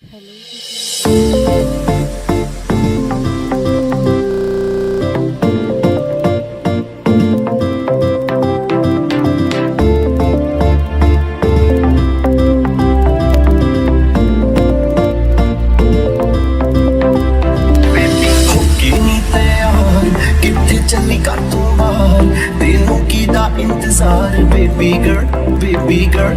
Hello ਜੀ। ਚੱਲੀ ਕਰ ਤੂੰ ਬਾਹਰ ਤੈਨੂੰ ਕੀ ਦਾ ਇੰਤਜ਼ਾਰ ਬੇਬੀ ਗਰਲ